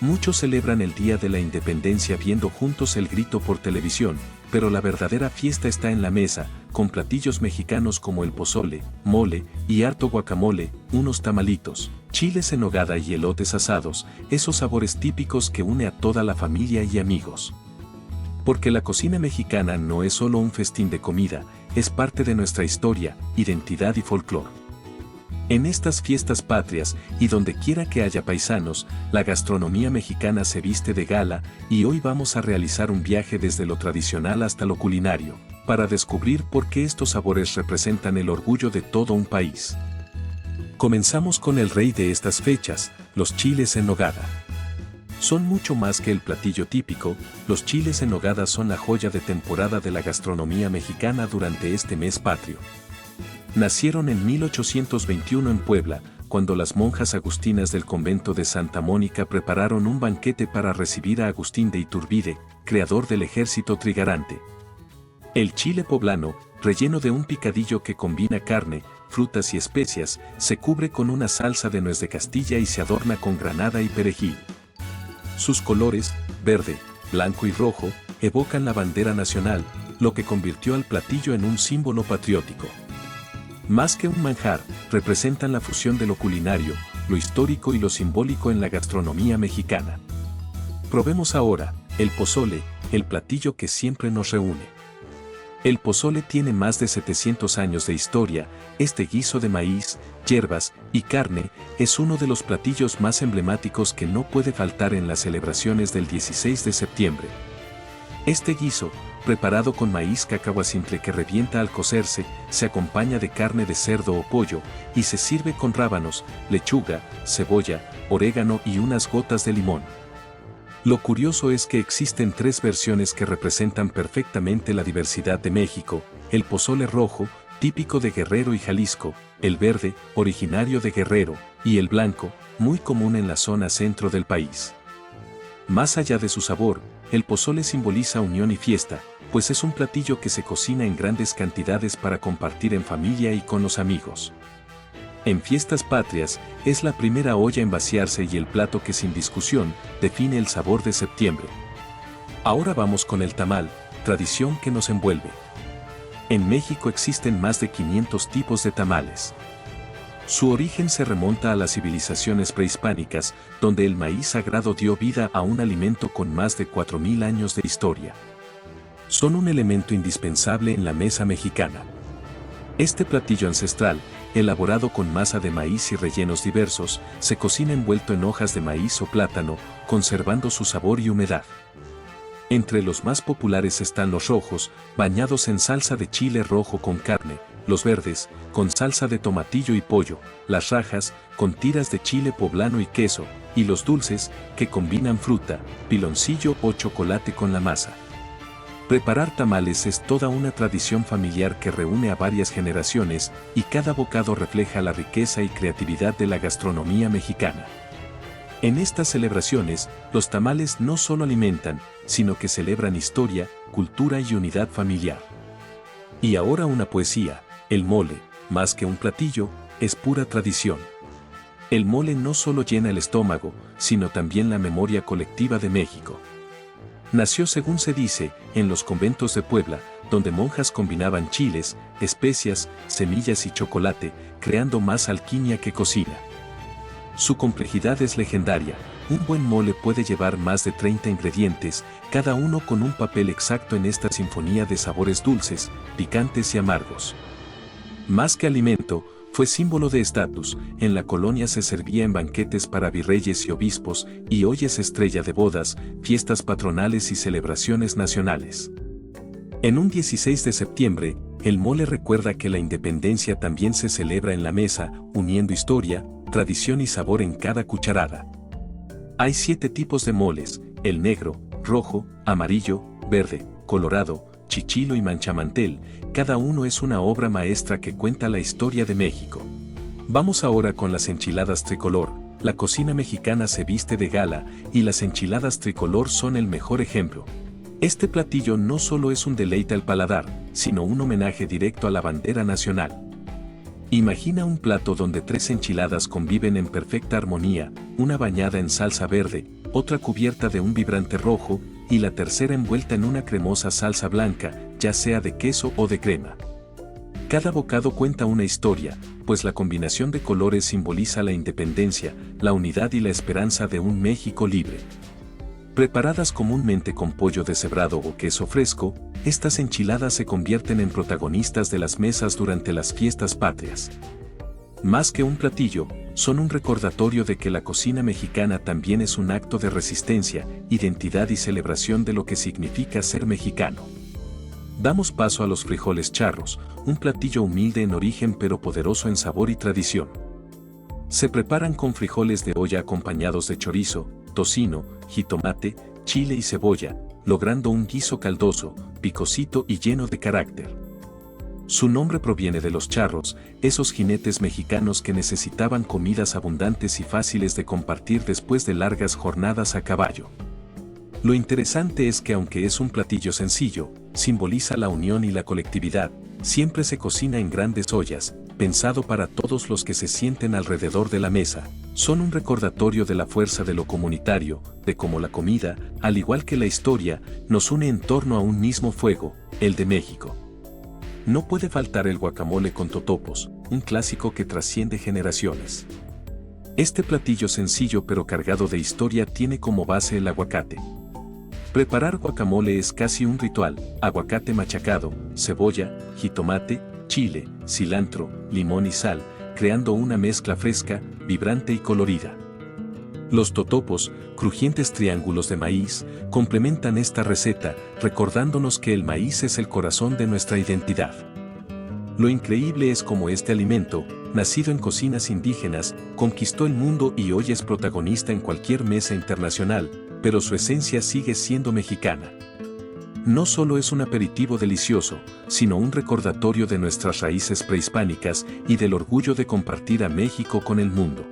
Muchos celebran el Día de la Independencia viendo juntos el grito por televisión, pero la verdadera fiesta está en la mesa, con platillos mexicanos como el pozole, mole y harto guacamole, unos tamalitos, chiles en nogada y elotes asados, esos sabores típicos que une a toda la familia y amigos. Porque la cocina mexicana no es solo un festín de comida, es parte de nuestra historia, identidad y folclore. En estas fiestas patrias, y donde quiera que haya paisanos, la gastronomía mexicana se viste de gala, y hoy vamos a realizar un viaje desde lo tradicional hasta lo culinario, para descubrir por qué estos sabores representan el orgullo de todo un país. Comenzamos con el rey de estas fechas, los chiles en nogada. Son mucho más que el platillo típico, los chiles en nogada son la joya de temporada de la gastronomía mexicana durante este mes patrio. Nacieron en 1821 en Puebla, cuando las monjas agustinas del convento de Santa Mónica prepararon un banquete para recibir a Agustín de Iturbide, creador del ejército trigarante. El chile poblano, relleno de un picadillo que combina carne, frutas y especias, se cubre con una salsa de nuez de Castilla y se adorna con granada y perejil. Sus colores, verde, blanco y rojo, evocan la bandera nacional, lo que convirtió al platillo en un símbolo patriótico. Más que un manjar, representan la fusión de lo culinario, lo histórico y lo simbólico en la gastronomía mexicana. Probemos ahora, el pozole, el platillo que siempre nos reúne. El pozole tiene más de 700 años de historia, este guiso de maíz, hierbas y carne es uno de los platillos más emblemáticos que no puede faltar en las celebraciones del 16 de septiembre. Este guiso, preparado con maíz cacahuacintle que revienta al cocerse, se acompaña de carne de cerdo o pollo, y se sirve con rábanos, lechuga, cebolla, orégano y unas gotas de limón. Lo curioso es que existen tres versiones que representan perfectamente la diversidad de México: el pozole rojo, típico de Guerrero y Jalisco, el verde, originario de Guerrero, y el blanco, muy común en la zona centro del país. Más allá de su sabor, el pozole simboliza unión y fiesta, pues es un platillo que se cocina en grandes cantidades para compartir en familia y con los amigos. En fiestas patrias, es la primera olla en vaciarse y el plato que sin discusión define el sabor de septiembre. Ahora vamos con el tamal, tradición que nos envuelve. En México existen más de 500 tipos de tamales. Su origen se remonta a las civilizaciones prehispánicas, donde el maíz sagrado dio vida a un alimento con más de 4000 años de historia. Son un elemento indispensable en la mesa mexicana. Este platillo ancestral, elaborado con masa de maíz y rellenos diversos, se cocina envuelto en hojas de maíz o plátano, conservando su sabor y humedad. Entre los más populares están los rojos, bañados en salsa de chile rojo con carne, los verdes, con salsa de tomatillo y pollo, las rajas, con tiras de chile poblano y queso, y los dulces, que combinan fruta, piloncillo o chocolate con la masa. Preparar tamales es toda una tradición familiar que reúne a varias generaciones, y cada bocado refleja la riqueza y creatividad de la gastronomía mexicana. En estas celebraciones, los tamales no solo alimentan, sino que celebran historia, cultura y unidad familiar. Y ahora una poesía: el mole, más que un platillo, es pura tradición. El mole no solo llena el estómago, sino también la memoria colectiva de México. Nació, según se dice, en los conventos de Puebla, donde monjas combinaban chiles, especias, semillas y chocolate, creando más alquimia que cocina. Su complejidad es legendaria. Un buen mole puede llevar más de 30 ingredientes, cada uno con un papel exacto en esta sinfonía de sabores dulces, picantes y amargos. Más que alimento, fue símbolo de estatus. En la colonia se servía en banquetes para virreyes y obispos, y hoy es estrella de bodas, fiestas patronales y celebraciones nacionales. En un 16 de septiembre, el mole recuerda que la independencia también se celebra en la mesa, uniendo historia, tradición y sabor en cada cucharada. Hay 7 tipos de moles: el negro, rojo, amarillo, verde, colorado, chichilo y manchamantel. Cada uno es una obra maestra que cuenta la historia de México. Vamos ahora con las enchiladas tricolor. La cocina mexicana se viste de gala, y las enchiladas tricolor son el mejor ejemplo. Este platillo no solo es un deleite al paladar, sino un homenaje directo a la bandera nacional. Imagina un plato donde 3 enchiladas conviven en perfecta armonía, una bañada en salsa verde, otra cubierta de un vibrante rojo, y la tercera envuelta en una cremosa salsa blanca, ya sea de queso o de crema. Cada bocado cuenta una historia, pues la combinación de colores simboliza la independencia, la unidad y la esperanza de un México libre. Preparadas comúnmente con pollo deshebrado o queso fresco, estas enchiladas se convierten en protagonistas de las mesas durante las fiestas patrias. Más que un platillo, son un recordatorio de que la cocina mexicana también es un acto de resistencia, identidad y celebración de lo que significa ser mexicano. Damos paso a los frijoles charros, un platillo humilde en origen pero poderoso en sabor y tradición. Se preparan con frijoles de olla acompañados de chorizo, tocino, jitomate, chile y cebolla, logrando un guiso caldoso, picosito y lleno de carácter. Su nombre proviene de los charros, esos jinetes mexicanos que necesitaban comidas abundantes y fáciles de compartir después de largas jornadas a caballo. Lo interesante es que aunque es un platillo sencillo, simboliza la unión y la colectividad, siempre se cocina en grandes ollas, pensado para todos los que se sienten alrededor de la mesa. Son un recordatorio de la fuerza de lo comunitario, de cómo la comida, al igual que la historia, nos une en torno a un mismo fuego, el de México. No puede faltar el guacamole con totopos, un clásico que trasciende generaciones. Este platillo sencillo pero cargado de historia tiene como base el aguacate. Preparar guacamole es casi un ritual: aguacate machacado, cebolla, jitomate, chile, cilantro, limón y sal, creando una mezcla fresca, vibrante y colorida. Los totopos, crujientes triángulos de maíz, complementan esta receta, recordándonos que el maíz es el corazón de nuestra identidad. Lo increíble es cómo este alimento, nacido en cocinas indígenas, conquistó el mundo y hoy es protagonista en cualquier mesa internacional, pero su esencia sigue siendo mexicana. No solo es un aperitivo delicioso, sino un recordatorio de nuestras raíces prehispánicas y del orgullo de compartir a México con el mundo.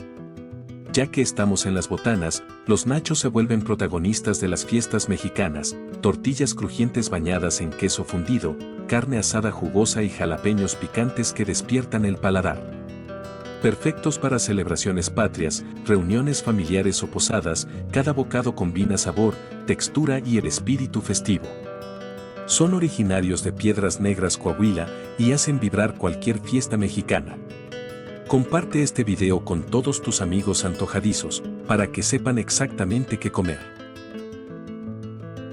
Ya que estamos en las botanas, los nachos se vuelven protagonistas de las fiestas mexicanas: tortillas crujientes bañadas en queso fundido, carne asada jugosa y jalapeños picantes que despiertan el paladar. Perfectos para celebraciones patrias, reuniones familiares o posadas, cada bocado combina sabor, textura y el espíritu festivo. Son originarios de Piedras Negras, Coahuila, y hacen vibrar cualquier fiesta mexicana. Comparte este video con todos tus amigos antojadizos, para que sepan exactamente qué comer.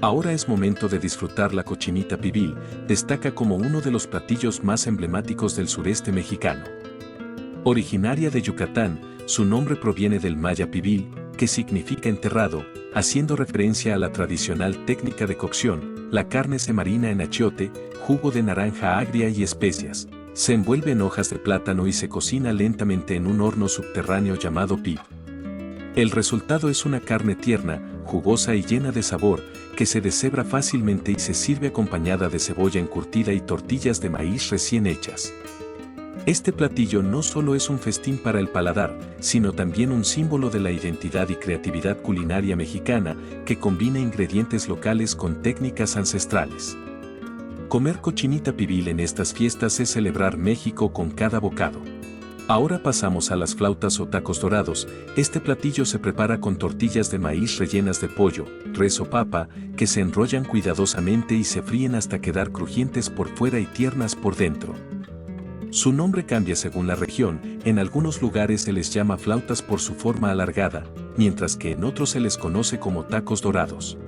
Ahora es momento de disfrutar la cochinita pibil, destaca como uno de los platillos más emblemáticos del sureste mexicano. Originaria de Yucatán, su nombre proviene del maya pibil, que significa enterrado, haciendo referencia a la tradicional técnica de cocción. La carne se marina en achiote, jugo de naranja agria y especias. Se envuelve en hojas de plátano y se cocina lentamente en un horno subterráneo llamado pib. El resultado es una carne tierna, jugosa y llena de sabor, que se deshebra fácilmente y se sirve acompañada de cebolla encurtida y tortillas de maíz recién hechas. Este platillo no solo es un festín para el paladar, sino también un símbolo de la identidad y creatividad culinaria mexicana, que combina ingredientes locales con técnicas ancestrales. Comer cochinita pibil en estas fiestas es celebrar México con cada bocado. Ahora pasamos a las flautas o tacos dorados. Este platillo se prepara con tortillas de maíz rellenas de pollo, res o papa, que se enrollan cuidadosamente y se fríen hasta quedar crujientes por fuera y tiernas por dentro. Su nombre cambia según la región. En algunos lugares se les llama flautas por su forma alargada, mientras que en otros se les conoce como tacos dorados.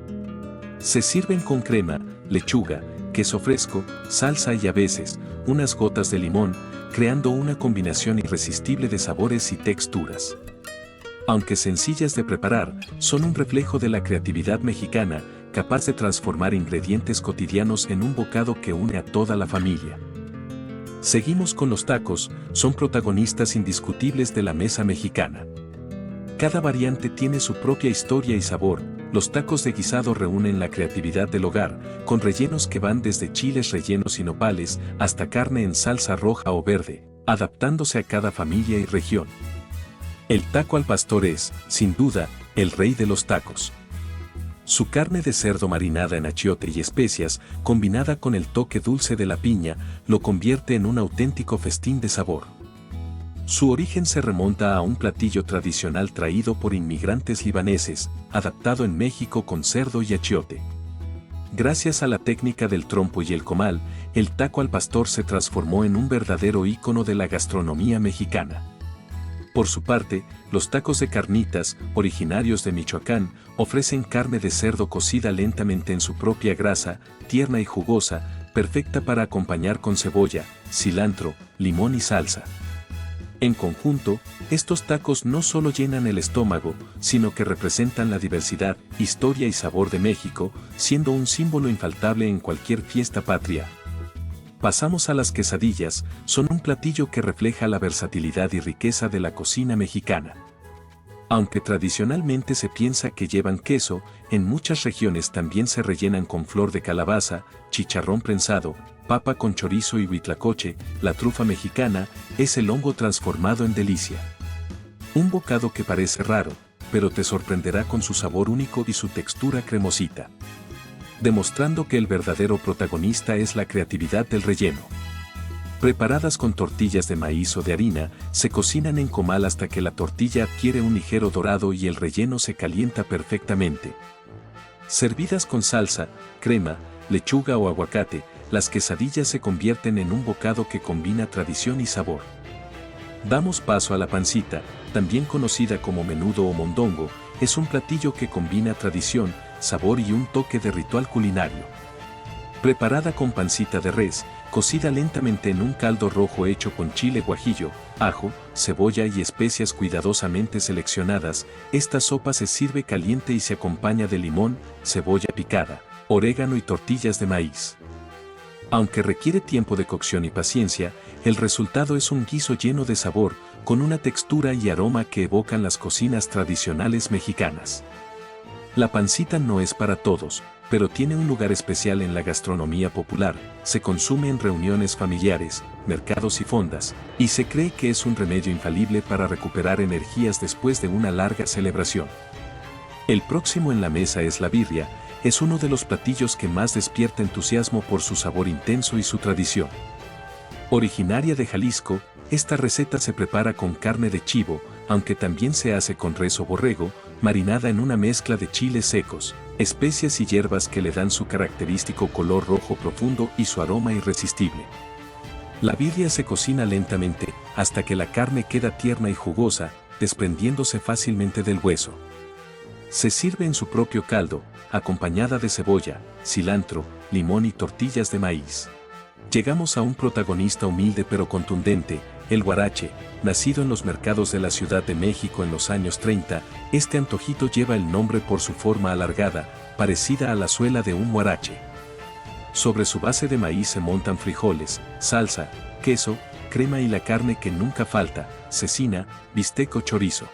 Se sirven con crema, lechuga, queso fresco, salsa y a veces, unas gotas de limón, creando una combinación irresistible de sabores y texturas. Aunque sencillas de preparar, son un reflejo de la creatividad mexicana, capaz de transformar ingredientes cotidianos en un bocado que une a toda la familia. Seguimos con los tacos, son protagonistas indiscutibles de la mesa mexicana. Cada variante tiene su propia historia y sabor. Los tacos de guisado reúnen la creatividad del hogar, con rellenos que van desde chiles rellenos y nopales hasta carne en salsa roja o verde, adaptándose a cada familia y región. El taco al pastor es, sin duda, el rey de los tacos. Su carne de cerdo marinada en achiote y especias, combinada con el toque dulce de la piña, lo convierte en un auténtico festín de sabor. Su origen se remonta a un platillo tradicional traído por inmigrantes libaneses, adaptado en México con cerdo y achiote. Gracias a la técnica del trompo y el comal, el taco al pastor se transformó en un verdadero ícono de la gastronomía mexicana. Por su parte, los tacos de carnitas, originarios de Michoacán, ofrecen carne de cerdo cocida lentamente en su propia grasa, tierna y jugosa, perfecta para acompañar con cebolla, cilantro, limón y salsa. En conjunto, estos tacos no solo llenan el estómago, sino que representan la diversidad, historia y sabor de México, siendo un símbolo infaltable en cualquier fiesta patria. Pasamos a las quesadillas, son un platillo que refleja la versatilidad y riqueza de la cocina mexicana. Aunque tradicionalmente se piensa que llevan queso, en muchas regiones también se rellenan con flor de calabaza, chicharrón prensado, papa con chorizo y huitlacoche. La trufa mexicana es el hongo transformado en delicia. Un bocado que parece raro, pero te sorprenderá con su sabor único y su textura cremosita, demostrando que el verdadero protagonista es la creatividad del relleno. Preparadas con tortillas de maíz o de harina, se cocinan en comal hasta que la tortilla adquiere un ligero dorado y el relleno se calienta perfectamente. Servidas con salsa, crema, lechuga o aguacate, las quesadillas se convierten en un bocado que combina tradición y sabor. Damos paso a la pancita, también conocida como menudo o mondongo, es un platillo que combina tradición, sabor y un toque de ritual culinario. Preparada con pancita de res, cocida lentamente en un caldo rojo hecho con chile guajillo, ajo, cebolla y especias cuidadosamente seleccionadas, esta sopa se sirve caliente y se acompaña de limón, cebolla picada, orégano y tortillas de maíz. Aunque requiere tiempo de cocción y paciencia, el resultado es un guiso lleno de sabor, con una textura y aroma que evocan las cocinas tradicionales mexicanas. La pancita no es para todos, pero tiene un lugar especial en la gastronomía popular, se consume en reuniones familiares, mercados y fondas, y se cree que es un remedio infalible para recuperar energías después de una larga celebración. El próximo en la mesa es la birria, es uno de los platillos que más despierta entusiasmo por su sabor intenso y su tradición. Originaria de Jalisco, esta receta se prepara con carne de chivo, aunque también se hace con res o borrego, marinada en una mezcla de chiles secos, especias y hierbas que le dan su característico color rojo profundo y su aroma irresistible. La birria se cocina lentamente, hasta que la carne queda tierna y jugosa, desprendiéndose fácilmente del hueso. Se sirve en su propio caldo, acompañada de cebolla, cilantro, limón y tortillas de maíz. Llegamos a un protagonista humilde pero contundente, el huarache. Nacido en los mercados de la Ciudad de México en los años 30, este antojito lleva el nombre por su forma alargada, parecida a la suela de un huarache. Sobre su base de maíz se montan frijoles, salsa, queso, crema y la carne que nunca falta, cecina, bistec o chorizo.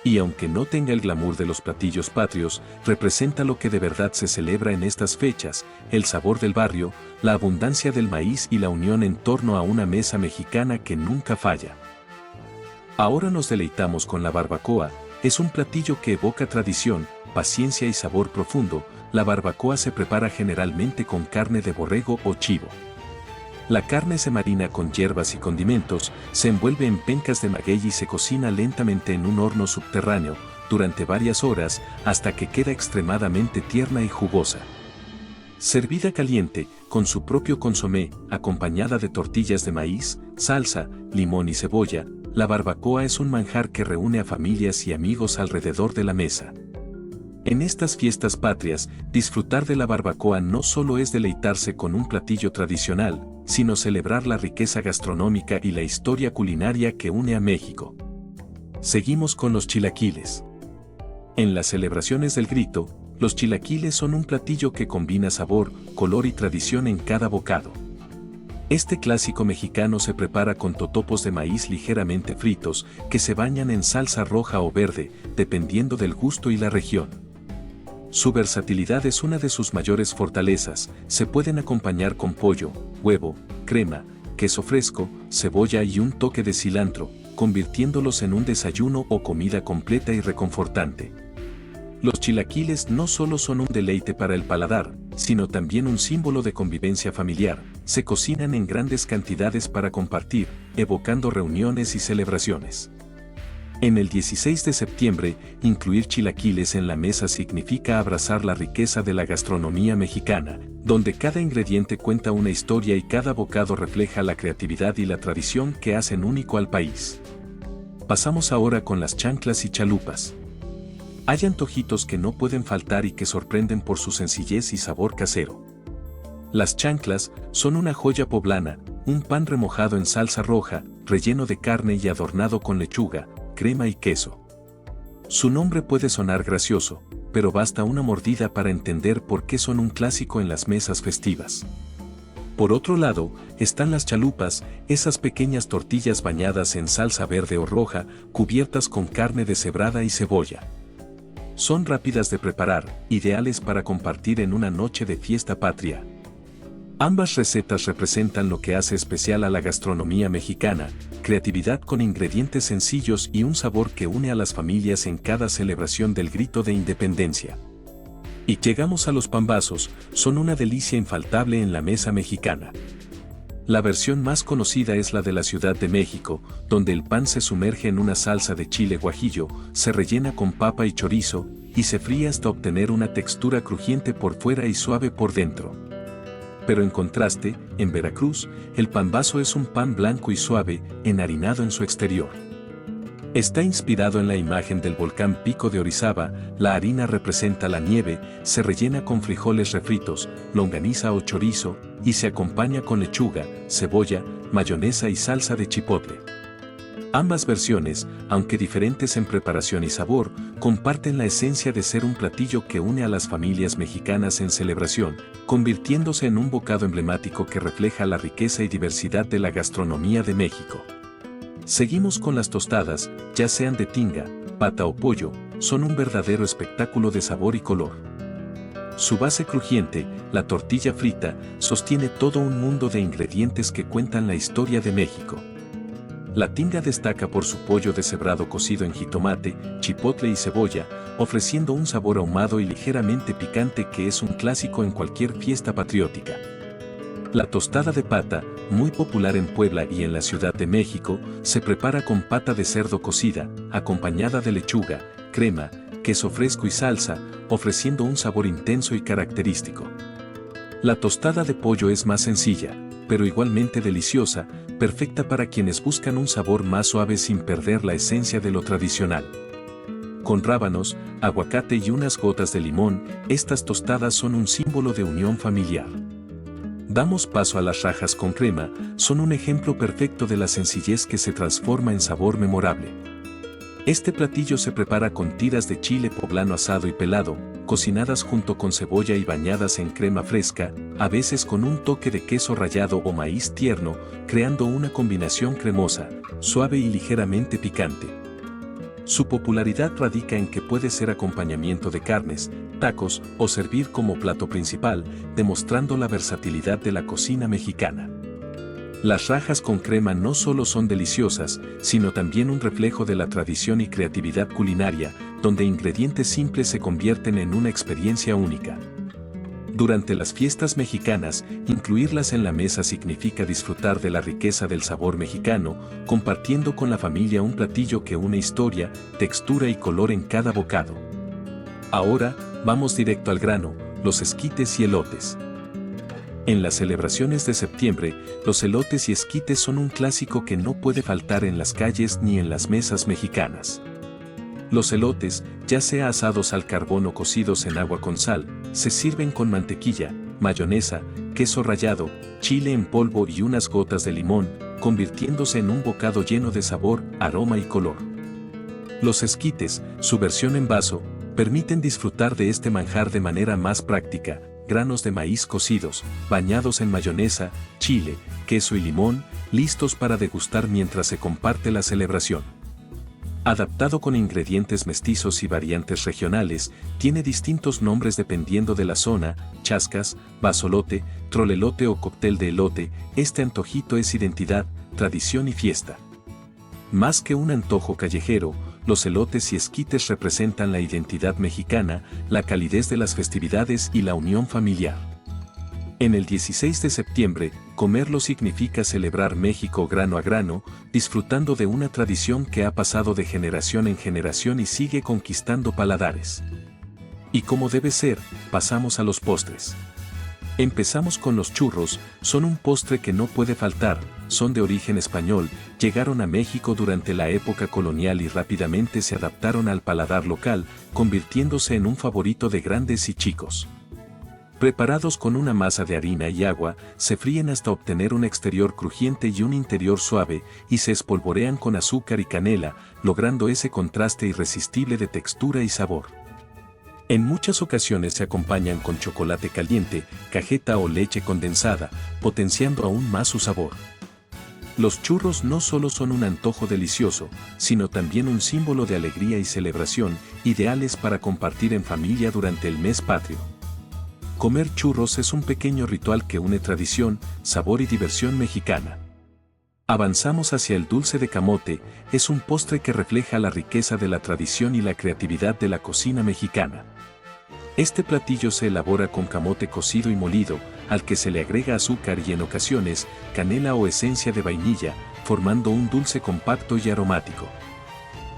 Y aunque no tenga el glamour de los platillos patrios, representa lo que de verdad se celebra en estas fechas, el sabor del barrio, la abundancia del maíz y la unión en torno a una mesa mexicana que nunca falla. Ahora nos deleitamos con la barbacoa, es un platillo que evoca tradición, paciencia y sabor profundo. La barbacoa se prepara generalmente con carne de borrego o chivo. La carne se marina con hierbas y condimentos, se envuelve en pencas de maguey y se cocina lentamente en un horno subterráneo, durante varias horas, hasta que queda extremadamente tierna y jugosa. Servida caliente, con su propio consomé, acompañada de tortillas de maíz, salsa, limón y cebolla, la barbacoa es un manjar que reúne a familias y amigos alrededor de la mesa. En estas fiestas patrias, disfrutar de la barbacoa no solo es deleitarse con un platillo tradicional, sino celebrar la riqueza gastronómica y la historia culinaria que une a México. Seguimos con los chilaquiles. En las celebraciones del Grito, los chilaquiles son un platillo que combina sabor, color y tradición en cada bocado. Este clásico mexicano se prepara con totopos de maíz ligeramente fritos, que se bañan en salsa roja o verde, dependiendo del gusto y la región. Su versatilidad es una de sus mayores fortalezas, se pueden acompañar con pollo, huevo, crema, queso fresco, cebolla y un toque de cilantro, convirtiéndolos en un desayuno o comida completa y reconfortante. Los chilaquiles no solo son un deleite para el paladar, sino también un símbolo de convivencia familiar, se cocinan en grandes cantidades para compartir, evocando reuniones y celebraciones. En el 16 de septiembre, incluir chilaquiles en la mesa significa abrazar la riqueza de la gastronomía mexicana, donde cada ingrediente cuenta una historia y cada bocado refleja la creatividad y la tradición que hacen único al país. Pasamos ahora con las chanclas y chalupas. Hay antojitos que no pueden faltar y que sorprenden por su sencillez y sabor casero. Las chanclas son una joya poblana, un pan remojado en salsa roja, relleno de carne y adornado con lechuga, crema y queso. Su nombre puede sonar gracioso, pero basta una mordida para entender por qué son un clásico en las mesas festivas. Por otro lado, están las chalupas, esas pequeñas tortillas bañadas en salsa verde o roja, cubiertas con carne deshebrada y cebolla. Son rápidas de preparar, ideales para compartir en una noche de fiesta patria. Ambas recetas representan lo que hace especial a la gastronomía mexicana, creatividad con ingredientes sencillos y un sabor que une a las familias en cada celebración del grito de independencia. Y llegamos a los pambazos, son una delicia infaltable en la mesa mexicana. La versión más conocida es la de la Ciudad de México, donde el pan se sumerge en una salsa de chile guajillo, se rellena con papa y chorizo, y se fríe hasta obtener una textura crujiente por fuera y suave por dentro. Pero en contraste, en Veracruz, el pambazo es un pan blanco y suave, enharinado en su exterior. Está inspirado en la imagen del volcán Pico de Orizaba, la harina representa la nieve, se rellena con frijoles refritos, longaniza o chorizo, y se acompaña con lechuga, cebolla, mayonesa y salsa de chipotle. Ambas versiones, aunque diferentes en preparación y sabor, comparten la esencia de ser un platillo que une a las familias mexicanas en celebración, convirtiéndose en un bocado emblemático que refleja la riqueza y diversidad de la gastronomía de México. Seguimos con las tostadas, ya sean de tinga, pata o pollo, son un verdadero espectáculo de sabor y color. Su base crujiente, la tortilla frita, sostiene todo un mundo de ingredientes que cuentan la historia de México. La tinga destaca por su pollo deshebrado cocido en jitomate, chipotle y cebolla, ofreciendo un sabor ahumado y ligeramente picante que es un clásico en cualquier fiesta patriótica. La tostada de pata, muy popular en Puebla y en la Ciudad de México, se prepara con pata de cerdo cocida, acompañada de lechuga, crema, queso fresco y salsa, ofreciendo un sabor intenso y característico. La tostada de pollo es más sencilla, pero igualmente deliciosa, perfecta para quienes buscan un sabor más suave sin perder la esencia de lo tradicional. Con rábanos, aguacate y unas gotas de limón, estas tostadas son un símbolo de unión familiar. Damos paso a las rajas con crema, son un ejemplo perfecto de la sencillez que se transforma en sabor memorable. Este platillo se prepara con tiras de chile poblano asado y pelado, cocinadas junto con cebolla y bañadas en crema fresca, a veces con un toque de queso rallado o maíz tierno, creando una combinación cremosa, suave y ligeramente picante. Su popularidad radica en que puede ser acompañamiento de carnes, tacos o servir como plato principal, demostrando la versatilidad de la cocina mexicana. Las rajas con crema no solo son deliciosas, sino también un reflejo de la tradición y creatividad culinaria, donde ingredientes simples se convierten en una experiencia única. Durante las fiestas mexicanas, incluirlas en la mesa significa disfrutar de la riqueza del sabor mexicano, compartiendo con la familia un platillo que une historia, textura y color en cada bocado. Ahora, vamos directo al grano, los esquites y elotes. En las celebraciones de septiembre, los elotes y esquites son un clásico que no puede faltar en las calles ni en las mesas mexicanas. Los elotes, ya sea asados al carbón o cocidos en agua con sal, se sirven con mantequilla, mayonesa, queso rallado, chile en polvo y unas gotas de limón, convirtiéndose en un bocado lleno de sabor, aroma y color. Los esquites, su versión en vaso, permiten disfrutar de este manjar de manera más práctica, granos de maíz cocidos, bañados en mayonesa, chile, queso y limón, listos para degustar mientras se comparte la celebración. Adaptado con ingredientes mestizos y variantes regionales, tiene distintos nombres dependiendo de la zona, chascas, basolote, trolelote o cóctel de elote, este antojito es identidad, tradición y fiesta. Más que un antojo callejero, los elotes y esquites representan la identidad mexicana, la calidez de las festividades y la unión familiar. En el 16 de septiembre, comerlo significa celebrar México grano a grano, disfrutando de una tradición que ha pasado de generación en generación y sigue conquistando paladares. Y como debe ser, pasamos a los postres. Empezamos con los churros, son un postre que no puede faltar, son de origen español, llegaron a México durante la época colonial y rápidamente se adaptaron al paladar local, convirtiéndose en un favorito de grandes y chicos. Preparados con una masa de harina y agua, se fríen hasta obtener un exterior crujiente y un interior suave, y se espolvorean con azúcar y canela, logrando ese contraste irresistible de textura y sabor. En muchas ocasiones se acompañan con chocolate caliente, cajeta o leche condensada, potenciando aún más su sabor. Los churros no solo son un antojo delicioso, sino también un símbolo de alegría y celebración, ideales para compartir en familia durante el mes patrio. Comer churros es un pequeño ritual que une tradición, sabor y diversión mexicana. Avanzamos hacia el dulce de camote, es un postre que refleja la riqueza de la tradición y la creatividad de la cocina mexicana. Este platillo se elabora con camote cocido y molido, al que se le agrega azúcar y en ocasiones, canela o esencia de vainilla, formando un dulce compacto y aromático.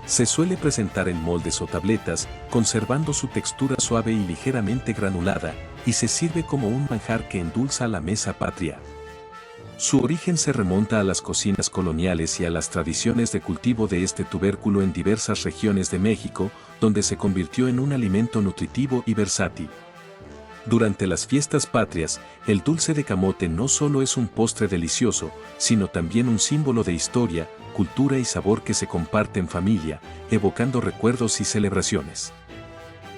Se suele presentar en moldes o tabletas, conservando su textura suave y ligeramente granulada, y se sirve como un manjar que endulza la mesa patria. Su origen se remonta a las cocinas coloniales y a las tradiciones de cultivo de este tubérculo en diversas regiones de México, donde se convirtió en un alimento nutritivo y versátil. Durante las fiestas patrias, el dulce de camote no solo es un postre delicioso, sino también un símbolo de historia, cultura y sabor que se comparte en familia, evocando recuerdos y celebraciones.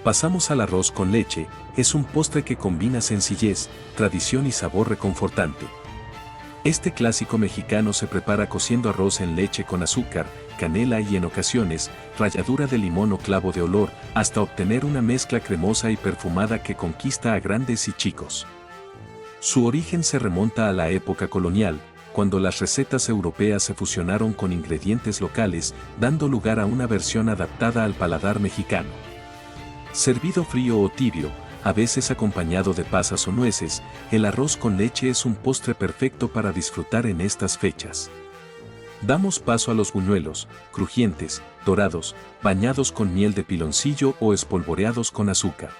Pasamos al arroz con leche, es un postre que combina sencillez, tradición y sabor reconfortante. Este clásico mexicano se prepara cociendo arroz en leche con azúcar, canela y en ocasiones, ralladura de limón o clavo de olor, hasta obtener una mezcla cremosa y perfumada que conquista a grandes y chicos. Su origen se remonta a la época colonial, cuando las recetas europeas se fusionaron con ingredientes locales, dando lugar a una versión adaptada al paladar mexicano. Servido frío o tibio, a veces acompañado de pasas o nueces, el arroz con leche es un postre perfecto para disfrutar en estas fechas. Damos paso a los buñuelos, crujientes, dorados, bañados con miel de piloncillo o espolvoreados con azúcar.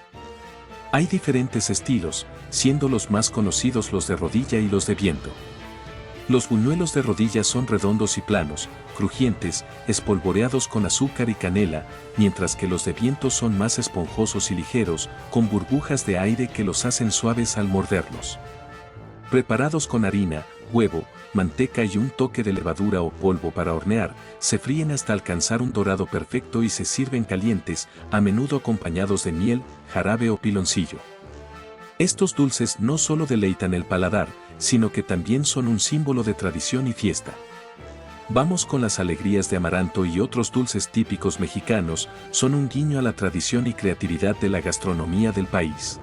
Hay diferentes estilos, siendo los más conocidos los de rodilla y los de viento. Los buñuelos de rodilla son redondos y planos, crujientes, espolvoreados con azúcar y canela, mientras que los de viento son más esponjosos y ligeros, con burbujas de aire que los hacen suaves al morderlos. Preparados con harina, huevo, manteca y un toque de levadura o polvo para hornear, se fríen hasta alcanzar un dorado perfecto y se sirven calientes, a menudo acompañados de miel, jarabe o piloncillo. Estos dulces no solo deleitan el paladar, sino que también son un símbolo de tradición y fiesta. Vamos con las alegrías de amaranto y otros dulces típicos mexicanos, son un guiño a la tradición y creatividad de la gastronomía del país.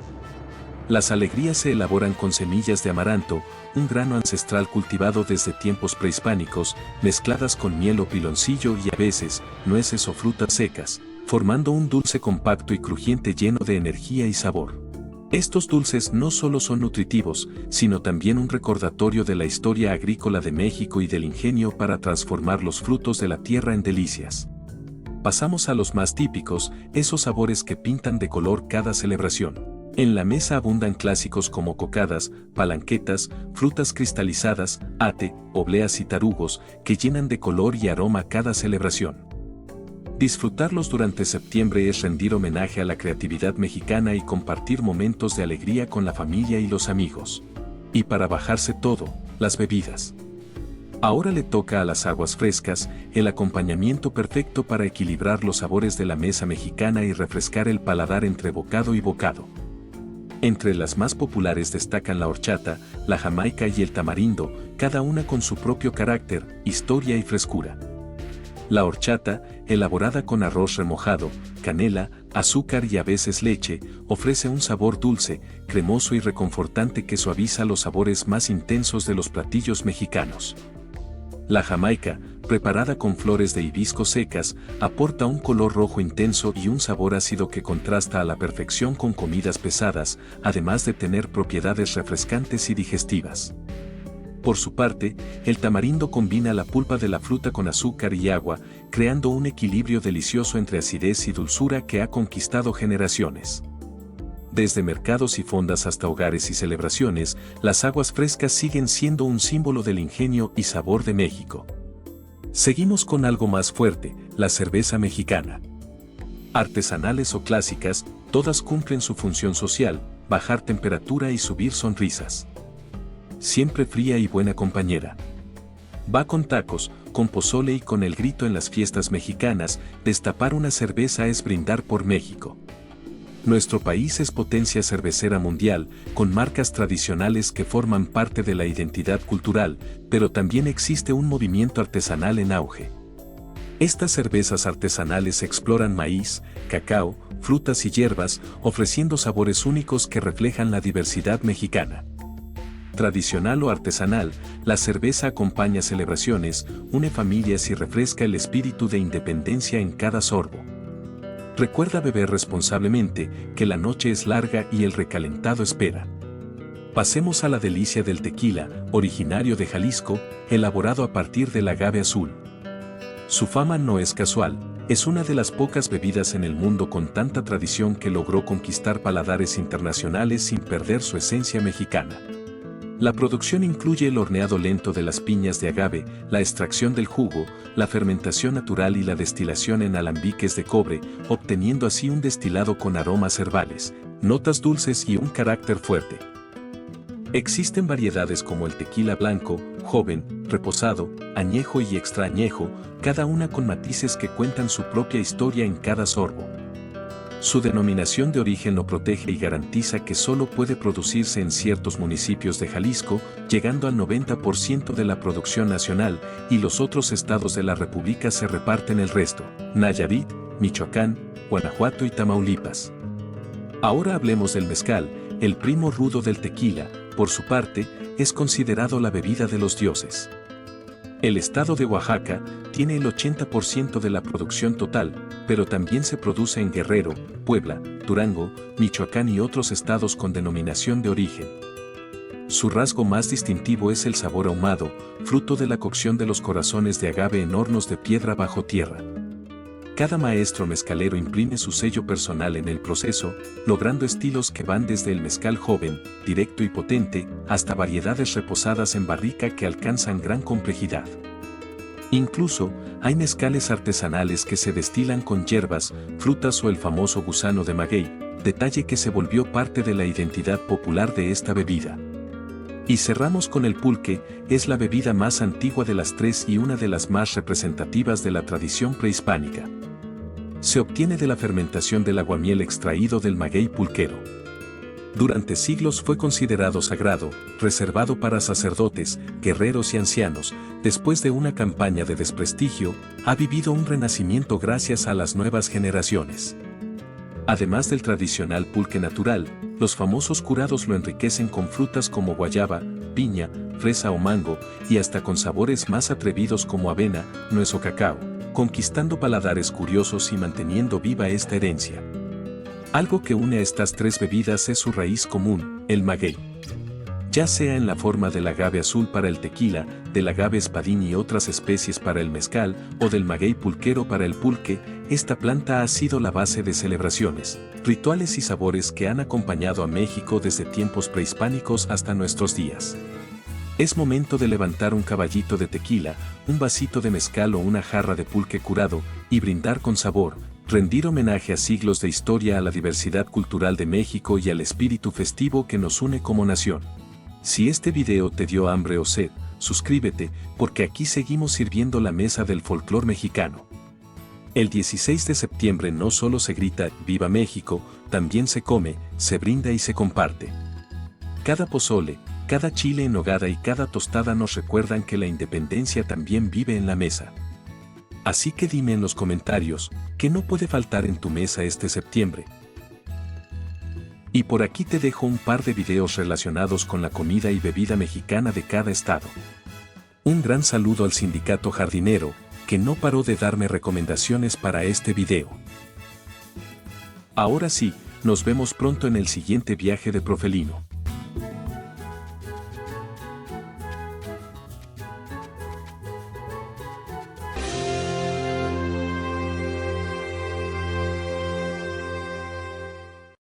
Las alegrías se elaboran con semillas de amaranto, un grano ancestral cultivado desde tiempos prehispánicos, mezcladas con miel o piloncillo y a veces, nueces o frutas secas, formando un dulce compacto y crujiente lleno de energía y sabor. Estos dulces no solo son nutritivos, sino también un recordatorio de la historia agrícola de México y del ingenio para transformar los frutos de la tierra en delicias. Pasamos a los más típicos, esos sabores que pintan de color cada celebración. En la mesa abundan clásicos como cocadas, palanquetas, frutas cristalizadas, ate, obleas y tarugos, que llenan de color y aroma cada celebración. Disfrutarlos durante septiembre es rendir homenaje a la creatividad mexicana y compartir momentos de alegría con la familia y los amigos. Y para bajarse todo, las bebidas. Ahora le toca a las aguas frescas, el acompañamiento perfecto para equilibrar los sabores de la mesa mexicana y refrescar el paladar entre bocado y bocado. Entre las más populares destacan la horchata, la jamaica y el tamarindo, cada una con su propio carácter, historia y frescura. La horchata, elaborada con arroz remojado, canela, azúcar y a veces leche, ofrece un sabor dulce, cremoso y reconfortante que suaviza los sabores más intensos de los platillos mexicanos. La jamaica, preparada con flores de hibisco secas, aporta un color rojo intenso y un sabor ácido que contrasta a la perfección con comidas pesadas, además de tener propiedades refrescantes y digestivas. Por su parte, el tamarindo combina la pulpa de la fruta con azúcar y agua, creando un equilibrio delicioso entre acidez y dulzura que ha conquistado generaciones. Desde mercados y fondas hasta hogares y celebraciones, las aguas frescas siguen siendo un símbolo del ingenio y sabor de México. Seguimos con algo más fuerte, la cerveza mexicana. Artesanales o clásicas, todas cumplen su función social, bajar temperatura y subir sonrisas. Siempre fría y buena compañera. Va con tacos, con pozole y con el grito en las fiestas mexicanas, destapar una cerveza es brindar por México. Nuestro país es potencia cervecera mundial, con marcas tradicionales que forman parte de la identidad cultural, pero también existe un movimiento artesanal en auge. Estas cervezas artesanales exploran maíz, cacao, frutas y hierbas, ofreciendo sabores únicos que reflejan la diversidad mexicana. Tradicional o artesanal, la cerveza acompaña celebraciones, une familias y refresca el espíritu de independencia en cada sorbo. Recuerda beber responsablemente, que la noche es larga y el recalentado espera. Pasemos a la delicia del tequila, originario de Jalisco, elaborado a partir del agave azul. Su fama no es casual, es una de las pocas bebidas en el mundo con tanta tradición que logró conquistar paladares internacionales sin perder su esencia mexicana. La producción incluye el horneado lento de las piñas de agave, la extracción del jugo, la fermentación natural y la destilación en alambiques de cobre, obteniendo así un destilado con aromas herbales, notas dulces y un carácter fuerte. Existen variedades como el tequila blanco, joven, reposado, añejo y extra añejo, cada una con matices que cuentan su propia historia en cada sorbo. Su denominación de origen lo protege y garantiza que solo puede producirse en ciertos municipios de Jalisco, llegando al 90% de la producción nacional, y los otros estados de la República se reparten el resto: Nayarit, Michoacán, Guanajuato y Tamaulipas. Ahora hablemos del mezcal, el primo rudo del tequila. Por su parte, es considerado la bebida de los dioses. El estado de Oaxaca tiene el 80% de la producción total, pero también se produce en Guerrero, Puebla, Durango, Michoacán y otros estados con denominación de origen. Su rasgo más distintivo es el sabor ahumado, fruto de la cocción de los corazones de agave en hornos de piedra bajo tierra. Cada maestro mezcalero imprime su sello personal en el proceso, logrando estilos que van desde el mezcal joven, directo y potente, hasta variedades reposadas en barrica que alcanzan gran complejidad. Incluso, hay mezcales artesanales que se destilan con hierbas, frutas o el famoso gusano de maguey, detalle que se volvió parte de la identidad popular de esta bebida. Y cerramos con el pulque, es la bebida más antigua de las tres y una de las más representativas de la tradición prehispánica. Se obtiene de la fermentación del aguamiel extraído del maguey pulquero. Durante siglos fue considerado sagrado, reservado para sacerdotes, guerreros y ancianos. Después de una campaña de desprestigio, ha vivido un renacimiento gracias a las nuevas generaciones. Además del tradicional pulque natural, los famosos curados lo enriquecen con frutas como guayaba, piña, fresa o mango, y hasta con sabores más atrevidos como avena, nuez o cacao, conquistando paladares curiosos y manteniendo viva esta herencia. Algo que une a estas tres bebidas es su raíz común, el maguey. Ya sea en la forma del agave azul para el tequila, del agave espadín y otras especies para el mezcal, o del maguey pulquero para el pulque, esta planta ha sido la base de celebraciones, rituales y sabores que han acompañado a México desde tiempos prehispánicos hasta nuestros días. Es momento de levantar un caballito de tequila, un vasito de mezcal o una jarra de pulque curado, y brindar con sabor, rendir homenaje a siglos de historia, a la diversidad cultural de México y al espíritu festivo que nos une como nación. Si este video te dio hambre o sed, suscríbete, porque aquí seguimos sirviendo la mesa del folclor mexicano. El 16 de septiembre no solo se grita "Viva México", también se come, se brinda y se comparte. Cada pozole, cada chile en nogada y cada tostada nos recuerdan que la independencia también vive en la mesa. Así que dime en los comentarios, ¿qué no puede faltar en tu mesa este septiembre? Y por aquí te dejo un par de videos relacionados con la comida y bebida mexicana de cada estado. Un gran saludo al sindicato jardinero, que no paró de darme recomendaciones para este video. Ahora sí, nos vemos pronto en el siguiente viaje de Profelino.